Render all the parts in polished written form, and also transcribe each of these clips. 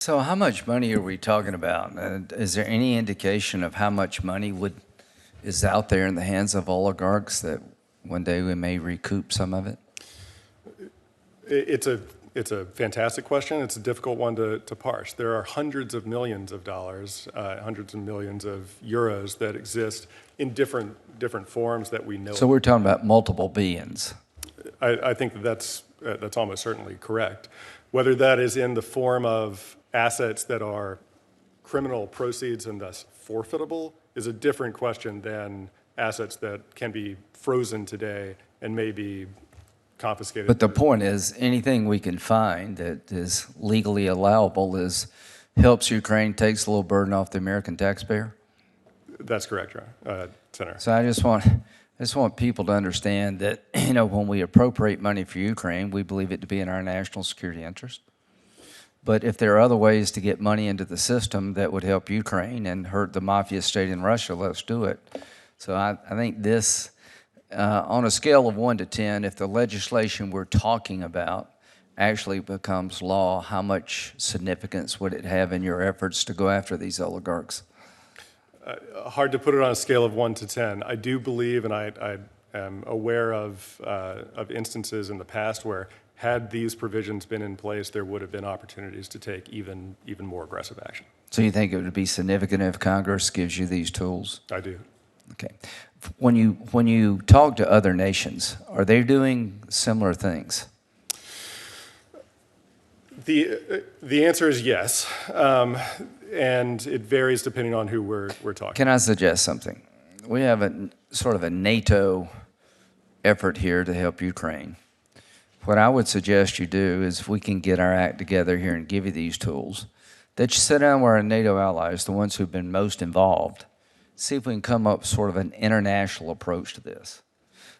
So how much money are we talking about? And is there any indication of how much money is out there in the hands of oligarchs that one day we may recoup some of it? It's a fantastic question. It's a difficult one to parse. There are hundreds of millions of dollars, hundreds of millions of euros that exist in different forms that we know. So we're talking about multiple billions. I think that's almost certainly correct. Whether that is in the form of assets that are criminal proceeds and thus forfeitable is a different question than assets that can be frozen today and may be confiscated. But the point is, anything we can find that is legally allowable helps Ukraine, takes a little burden off the American taxpayer? That's correct, Senator. So I just want people to understand that, when we appropriate money for Ukraine, we believe it to be in our national security interest. But if there are other ways to get money into the system that would help Ukraine and hurt the mafia state in Russia, let's do it. So I think this, on a scale of 1 to 10, if the legislation we're talking about actually becomes law, how much significance would it have in your efforts to go after these oligarchs? Hard to put it on a scale of 1 to 10. I do believe, and I am aware of instances in the past where, had these provisions been in place, there would have been opportunities to take even more aggressive action. So you think it would be significant if Congress gives you these tools? I do. Okay. When you talk to other nations, are they doing similar things? The answer is yes, and it varies depending on who we're talking. Can I suggest something? We have a sort of a NATO effort here to help Ukraine. What I would suggest you do is, if we can get our act together here and give you these tools, that you sit down with our NATO allies, the ones who've been most involved, see if we can come up with sort of an international approach to this,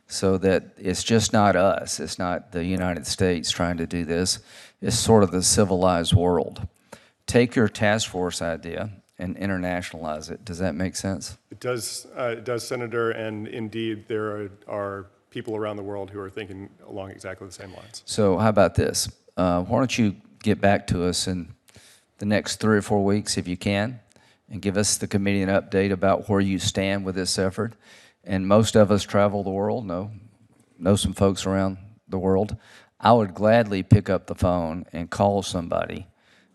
so that it's just not us, it's not the United States trying to do this, it's sort of the civilized world. Take your task force idea and internationalize it. Does that make sense? It does, Senator, and indeed there are people around the world who are thinking along exactly the same lines. So how about this? Why don't you get back to us in the next 3 or 4 weeks, if you can, and give us, the committee, an update about where you stand with this effort. And most of us travel the world, know some folks around the world. I would gladly pick up the phone and call somebody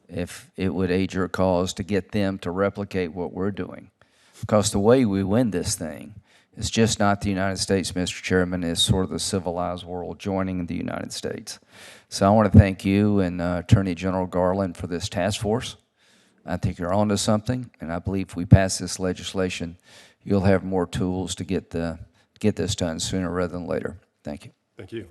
if it would aid your cause to get them to replicate what we're doing. Because the way we win this thing is just not the United States, Mr. Chairman, it's sort of the civilized world joining the United States. So I want to thank you and Attorney General Garland for this task force. I think you're onto something, and I believe if we pass this legislation, you'll have more tools to get this done sooner rather than later. Thank you. Thank you.